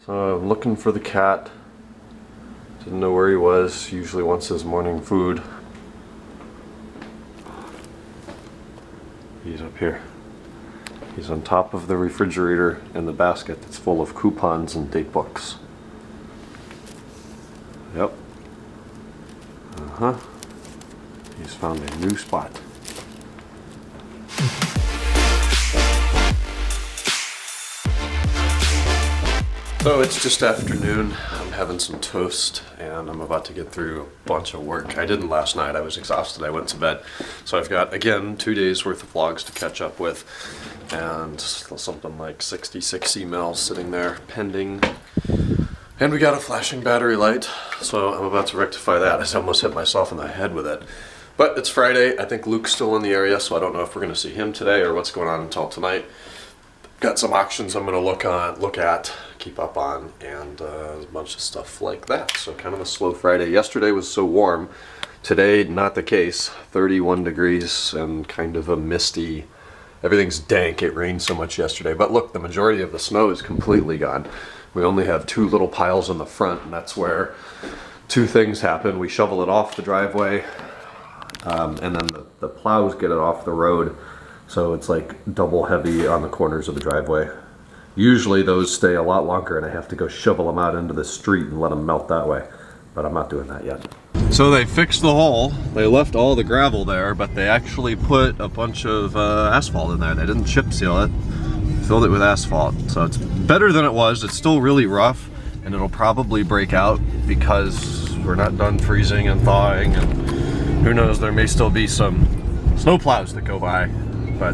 So I'm looking for the cat. Didn't know where he was. Usually wants his morning food. He's up here. He's on top of the refrigerator in the basket that's full of coupons and date books. Yep. Uh-huh. He's found a new spot. So it's just afternoon. I'm having some toast and I'm about to get through a bunch of work. I didn't last night. I was exhausted. I went to bed. So I've got, again, 2 days worth of vlogs to catch up with and something like 66 emails sitting there pending. And we got a flashing battery light, so I'm about to rectify that. I almost hit myself in the head with it. But it's Friday. I think Luke's still in the area, so I don't know if we're going to see him today or what's going on until tonight. Got some auctions I'm going to look at, keep up on, and a bunch of stuff like that. So kind of a slow Friday. Yesterday was so warm. Today, not the case. 31 degrees and kind of a misty. Everything's dank. It rained so much yesterday. But look, the majority of the snow is completely gone. We only have 2 little piles in the front, and that's where 2 things happen. We shovel it off the driveway, and then the plows get it off the road. So it's like double heavy on the corners of the driveway. Usually those stay a lot longer and I have to go shovel them out into the street and let them melt that way. But I'm not doing that yet. So they fixed the hole. They left all the gravel there, but they actually put a bunch of asphalt in there. They didn't chip seal it, filled it with asphalt. So it's better than it was. It's still really rough and it'll probably break out because we're not done freezing and thawing, and who knows, there may still be some snow plows that go by. But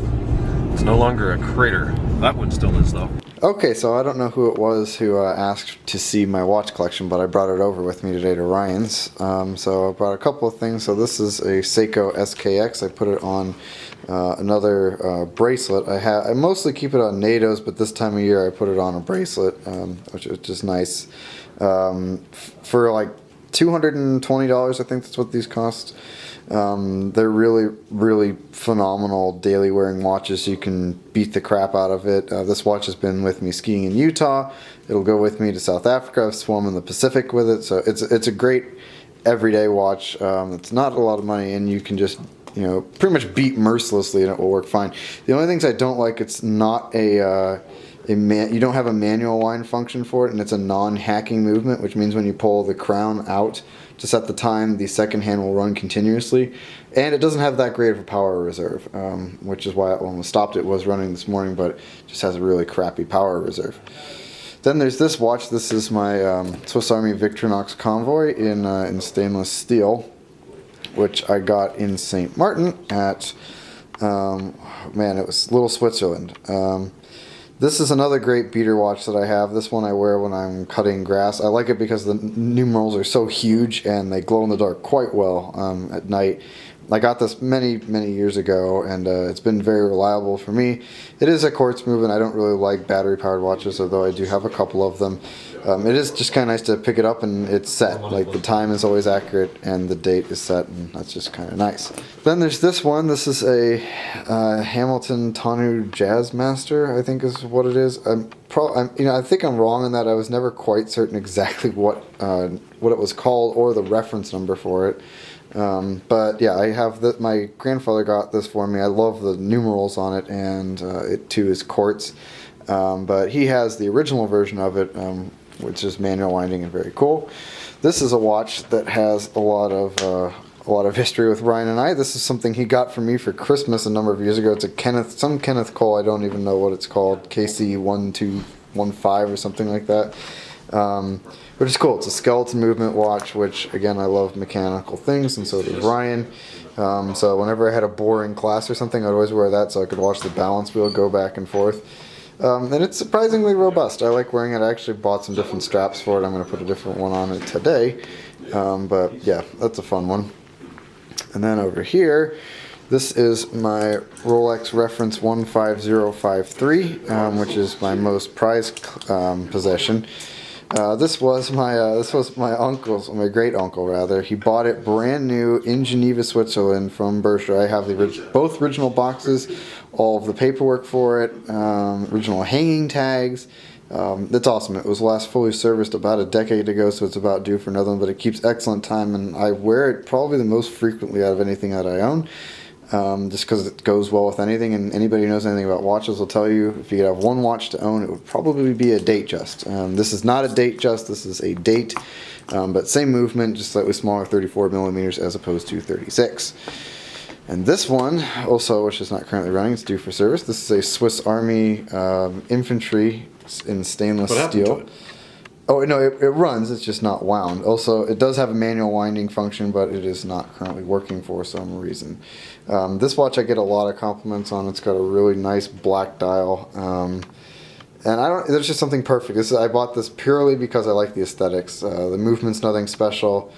it's no longer a crater. That one still is, though. Okay, so I don't know who it was who asked to see my watch collection, but I brought it over with me today to Ryan's. So I brought a couple of things. So this is a Seiko SKX. I put it on another bracelet. I mostly keep it on NATO's, but this time of year I put it on a bracelet, which is nice. For like $220, I think that's what these cost. They're really phenomenal daily wearing watches. You can beat the crap out of it. This watch has been with me skiing in Utah. It'll go with me to South Africa. I've swum in the Pacific with it, so it's a great everyday watch. It's not a lot of money, and you can just pretty much beat mercilessly, and it will work fine. The only things I don't like, it's not you don't have a manual wind function for it, and it's a non-hacking movement, which means when you pull the crown out to set the time, the second hand will run continuously, and it doesn't have that great of a power reserve, which is why when we stopped it was running this morning, but it just has a really crappy power reserve. Then there's this watch. This is my Swiss Army Victorinox Convoy in stainless steel, which I got in St. Martin at it was Little Switzerland. This is another great beater watch that I have. This one I wear when I'm cutting grass. I like it because the numerals are so huge and they glow in the dark quite well at night. I got this many years ago, and it's been very reliable for me. It is a quartz movement. I don't really like battery powered watches, although I do have a couple of them. It is just kind of nice to pick it up and it's set. Like, the time is always accurate and the date is set, and that's just kind of nice. Then there's this one. This is a Hamilton Tonu Jazzmaster, I think is what it is. I think I'm wrong in that. I was never quite certain exactly what it was called or the reference number for it. But yeah, I have that. My grandfather got this for me. I love the numerals on it, and it too is quartz. But he has the original version of it, which is manual winding and very cool. This is a watch that has a lot of history with Ryan and I. This is something he got for me for Christmas a number of years ago. It's a Kenneth Cole. I don't even know what it's called. KC1215 or something like that. Which is cool. It's a skeleton movement watch, which, again, I love mechanical things, and so does Ryan. So whenever I had a boring class or something, I'd always wear that so I could watch the balance wheel go back and forth. And it's surprisingly robust. I like wearing it. I actually bought some different straps for it. I'm going to put a different one on it today. But yeah, that's a fun one. And then over here, this is my Rolex Reference 15053, which is my most prized possession. This was my uncle's, my great uncle rather. He bought it brand new in Geneva, Switzerland from Berkshire. I have both original boxes, all of the paperwork for it, original hanging tags. It's awesome. It was last fully serviced about a decade ago, so it's about due for another one, but it keeps excellent time, and I wear it probably the most frequently out of anything that I own. Just because it goes well with anything, and anybody who knows anything about watches will tell you if you could have one watch to own, it would probably be a Datejust. This is not a Datejust, this is a date, but same movement, just slightly smaller, 34 millimeters as opposed to 36. And this one, also, which is not currently running, it's due for service. This is a Swiss Army infantry in stainless What happened steel. to it? Oh, no, it runs, it's just not wound. Also, it does have a manual winding function, but it is not currently working for some reason. This watch I get a lot of compliments on. It's got a really nice black dial. And there's just something perfect. I bought this purely because I like the aesthetics. The movement's nothing special.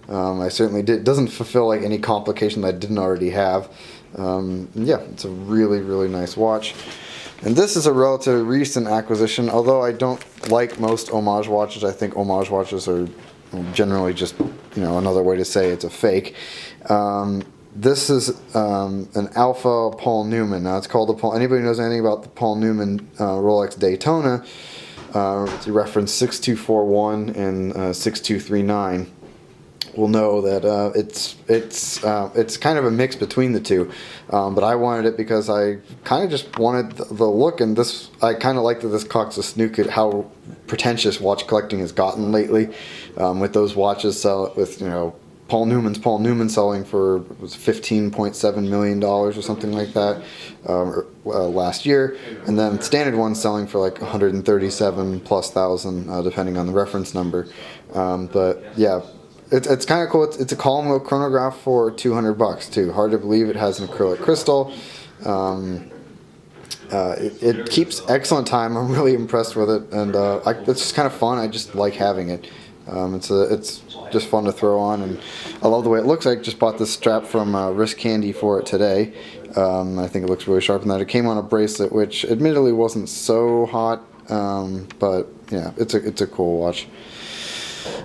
I certainly doesn't fulfill like any complication that I didn't already have. Yeah, it's a really, really nice watch. And this is a relatively recent acquisition, although I don't like most homage watches. I think homage watches are generally just, another way to say it's a fake. This is an Alpha Paul Newman. Now it's called the Paul. Anybody who knows anything about the Paul Newman Rolex Daytona, it's reference 6241 and 6239. Will know that it's kind of a mix between the two, but I wanted it because I kind of just wanted the look, and this I kind of like that this cocks a snook at how pretentious watch collecting has gotten lately, with those watches with Paul Newman selling for $15.7 million or something like that last year, and then standard ones selling for like 137 plus thousand depending on the reference number, but yeah. It's kind of cool. It's a column wheel chronograph for $200 too. Hard to believe it has an acrylic crystal. It keeps excellent time. I'm really impressed with it, and it's just kind of fun. I just like having it. It's just fun to throw on, and I love the way it looks. I just bought this strap from Wrist Candy for it today. I think it looks really sharp in that. It came on a bracelet, which admittedly wasn't so hot, but yeah, it's a cool watch.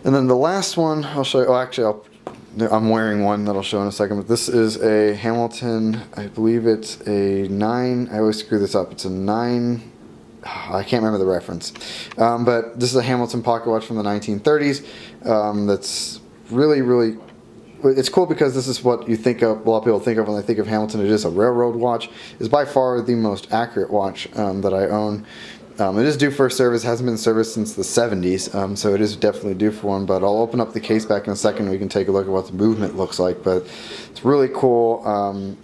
And then the last one I'll show you, I'm wearing one that I'll show in a second, but this is a Hamilton, I believe it's a 9, I always screw this up, it's a 9, I can't remember the reference, but this is a Hamilton pocket watch from the 1930s, that's really, really, it's cool because this is what you think of, a lot of people think of when they think of Hamilton. It is a railroad watch. It's by far the most accurate watch that I own. It is due for service. It hasn't been serviced since the 70s, so it is definitely due for one, but I'll open up the case back in a second and we can take a look at what the movement looks like, but it's really cool.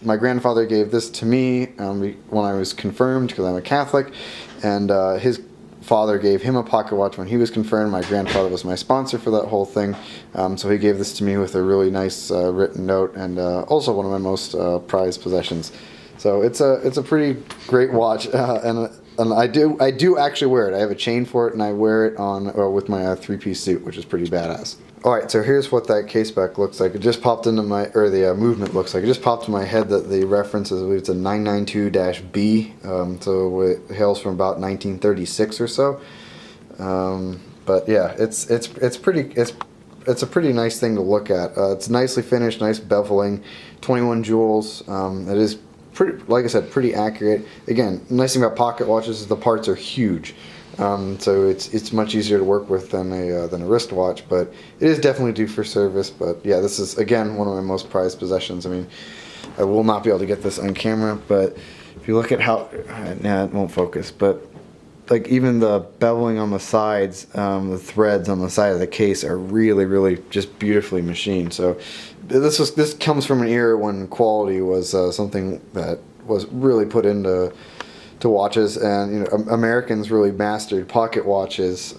My grandfather gave this to me when I was confirmed, because I'm a Catholic, and his father gave him a pocket watch when he was confirmed. My grandfather was my sponsor for that whole thing, so he gave this to me with a really nice written note, and also one of my most prized possessions. So it's a pretty great watch, and I do actually wear it. I have a chain for it, and I wear it on with my three-piece suit, which is pretty badass. All right, so here's what that case back looks like. It just popped into the movement looks like. It just popped in my head that the reference is, I believe it's a 992-B, so it hails from about 1936 or so. But yeah, it's a pretty nice thing to look at. It's nicely finished, nice beveling, 21 jewels. It is pretty, like I said, pretty accurate. Again, the nice thing about pocket watches is the parts are huge. So it's much easier to work with than a wristwatch, but it is definitely due for service. But yeah, this is again one of my most prized possessions. I mean, I will not be able to get this on camera, but if you look at how, it won't focus, but like even the beveling on the sides, the threads on the side of the case are really, really just beautifully machined. So this comes from an era when quality was something that was really put into watches, and Americans really mastered pocket watches,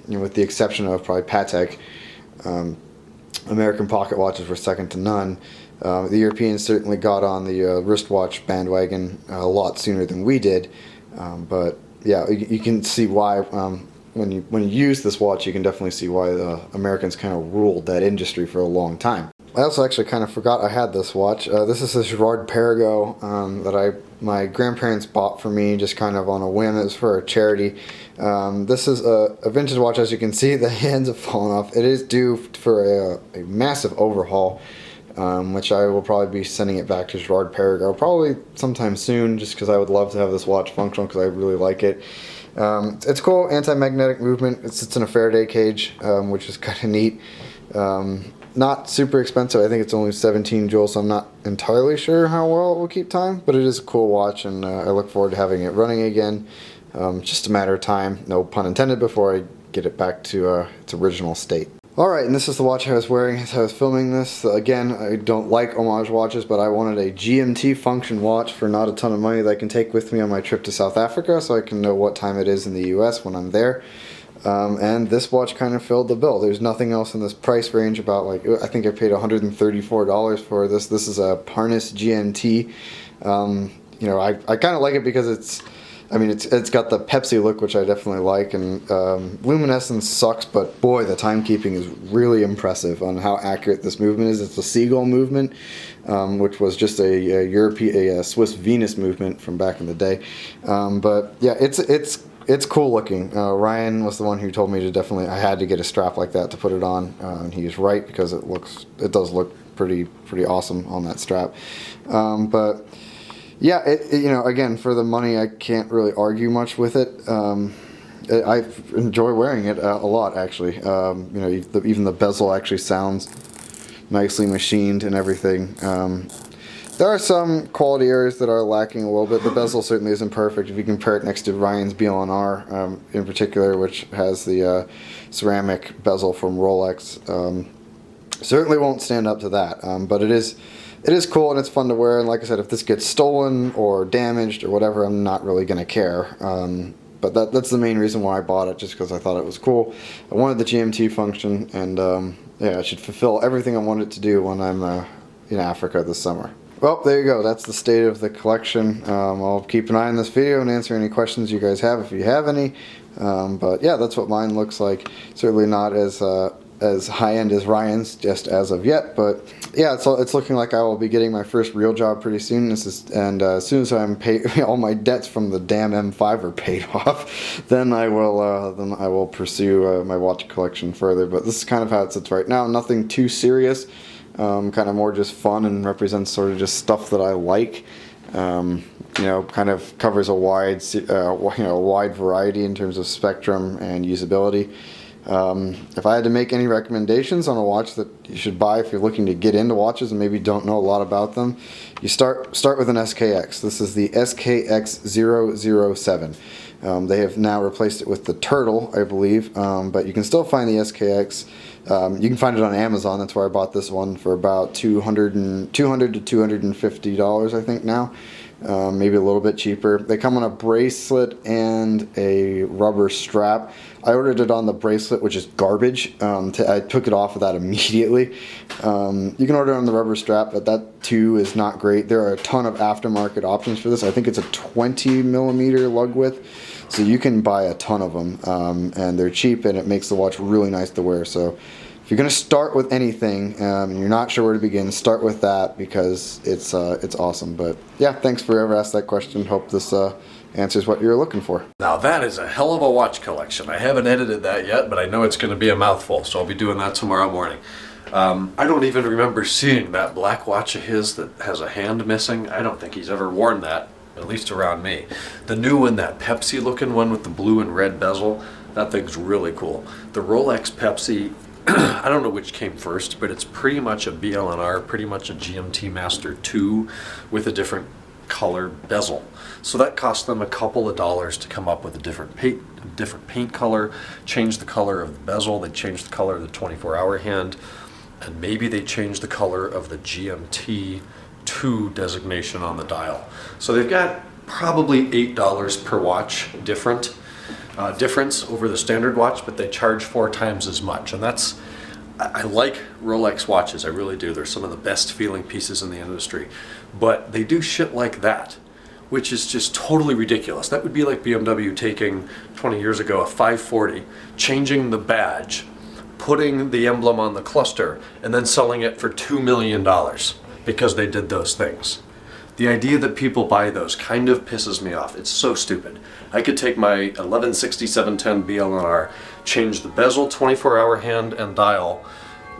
with the exception of probably Patek. American pocket watches were second to none. The Europeans certainly got on the wristwatch bandwagon a lot sooner than we did, but yeah, you can see why when you use this watch, you can definitely see why the Americans kind of ruled that industry for a long time. I also actually kind of forgot I had this watch. This is a Girard-Perregaux that my grandparents bought for me just kind of on a whim. It was for a charity. This is a vintage watch. As you can see, the hands have fallen off. It is due for a massive overhaul, which I will probably be sending it back to Girard-Perregaux probably sometime soon, just because I would love to have this watch functional, because I really like it. It's cool, anti-magnetic movement. It sits in a Faraday cage, which is kind of neat. Not super expensive. I think it's only 17 joules, so I'm not entirely sure how well it will keep time, but it is a cool watch, and I look forward to having it running again. Just a matter of time, no pun intended, before I get it back to its original state. Alright, and this is the watch I was wearing as I was filming this. Again, I don't like homage watches, but I wanted a GMT function watch for not a ton of money that I can take with me on my trip to South Africa, so I can know what time it is in the US when I'm there. And this watch kind of filled the bill. There's nothing else in this price range. About, like, I think I paid $134 for this. This is a Parnis GMT. You know, I kind of like it because it's got the Pepsi look, which I definitely like, and luminescence sucks, but boy, the timekeeping is really impressive on how accurate this movement is. It's a seagull movement, which was just a Swiss Venus movement from back in the day. But yeah, it's cool looking. Ryan was the one who told me to I had to get a strap like that to put it on, and he was right, because it does look pretty awesome on that strap. But yeah, you know, again, for the money, I can't really argue much with it. I enjoy wearing it a lot, actually. You know, even the bezel actually sounds nicely machined and everything. There are some quality areas that are lacking a little bit. The bezel certainly isn't perfect. If you compare it next to Ryan's BLNR in particular, which has the ceramic bezel from Rolex, certainly won't stand up to that. But it is cool, and it's fun to wear. And like I said, if this gets stolen or damaged or whatever, I'm not really going to care. But that's the main reason why I bought it, just because I thought it was cool. I wanted the GMT function, and yeah, it should fulfill everything I wanted it to do when I'm in Africa this summer. Well, there you go. That's the state of the collection. I'll keep an eye on this video and answer any questions you guys have if you have any. But yeah, that's what mine looks like. Certainly not as high-end as Ryan's, just as of yet. But yeah, it's looking like I will be getting my first real job pretty soon. As soon as I'm paid, all my debts from the damn M5 are paid off, then I will pursue my watch collection further. But this is kind of how it sits right now. Nothing too serious. Kind of more just fun, and represents sort of just stuff that I like. You know, kind of covers a wide variety in terms of spectrum and usability. If I had to make any recommendations on a watch that you should buy if you're looking to get into watches and maybe don't know a lot about them, you start with an SKX. This is the SKX 007. They have now replaced it with the Turtle, I believe, but you can still find the SKX. You can find it on Amazon. That's where I bought this one, for about $200 to $250, I think now. Maybe a little bit cheaper. They come on a bracelet and a rubber strap. I ordered it on the bracelet, which is garbage. I took it off of that immediately. You can order it on the rubber strap, but that too is not great. There are a ton of aftermarket options for this. I think it's a 20 millimeter lug width, so you can buy a ton of them, and they're cheap, and it makes the watch really nice to wear. So if you're going to start with anything and you're not sure where to begin, start with that, because it's awesome. But yeah, thanks for whoever asked that question. Hope this answers what you're looking for. Now that is a hell of a watch collection. I haven't edited that yet, but I know it's going to be a mouthful, so I'll be doing that tomorrow morning. I don't even remember seeing that black watch of his that has a hand missing. I don't think he's ever worn that, at least around me. The new one, that Pepsi looking one with the blue and red bezel, that thing's really cool. The Rolex Pepsi, I don't know which came first, but it's pretty much a BLNR, pretty much a GMT Master 2 with a different color bezel. So that cost them a couple of dollars to come up with a different paint color, change the color of the bezel, they changed the color of the 24-hour hand, and maybe they changed the color of the GMT 2 designation on the dial. So they've got probably $8 per watch difference over the standard watch, but they charge 4 times as much. And I like Rolex watches, I really do. They're some of the best feeling pieces in the industry. But they do shit like that, which is just totally ridiculous. That would be like BMW taking, 20 years ago, a 540, changing the badge, putting the emblem on the cluster, and then selling it for $2 million because they did those things. The idea that people buy those kind of pisses me off. It's so stupid. I could take my 116710 BLNR, change the bezel, 24-hour hand, and dial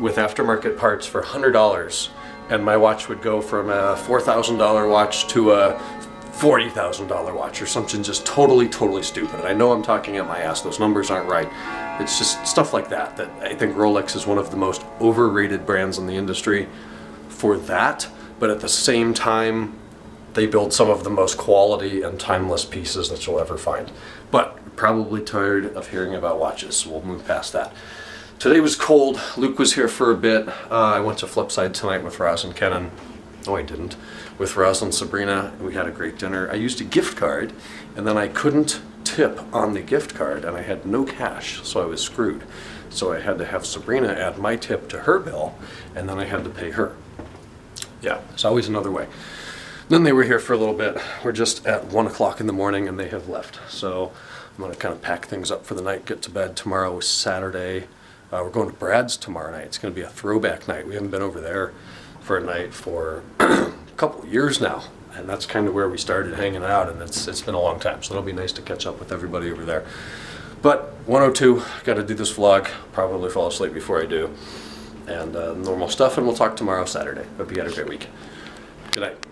with aftermarket parts for $100, and my watch would go from a $4,000 watch to a $40,000 watch or something just totally stupid. And I know I'm talking at my ass, those numbers aren't right. It's just stuff like that I think Rolex is one of the most overrated brands in the industry for that, but at the same time, they build some of the most quality and timeless pieces that you'll ever find. But probably tired of hearing about watches, so we'll move past that. Today was cold. Luke was here for a bit. I went to Flipside tonight with Roz and Kenan. No, I didn't. With Roz and Sabrina, we had a great dinner. I used a gift card, and then I couldn't tip on the gift card, and I had no cash, so I was screwed. So I had to have Sabrina add my tip to her bill, and then I had to pay her. Yeah, there's always another way. Then they were here for a little bit. We're just at 1 o'clock in the morning, and they have left. So I'm going to kind of pack things up for the night, get to bed. Tomorrow is Saturday. We're going to Brad's tomorrow night. It's going to be a throwback night. We haven't been over there for a night for a couple of years now, and that's kind of where we started hanging out, and it's been a long time, so it'll be nice to catch up with everybody over there. But 102, got to do this vlog, probably fall asleep before I do, and normal stuff, and we'll talk tomorrow, Saturday. Hope you had a great week. Good night.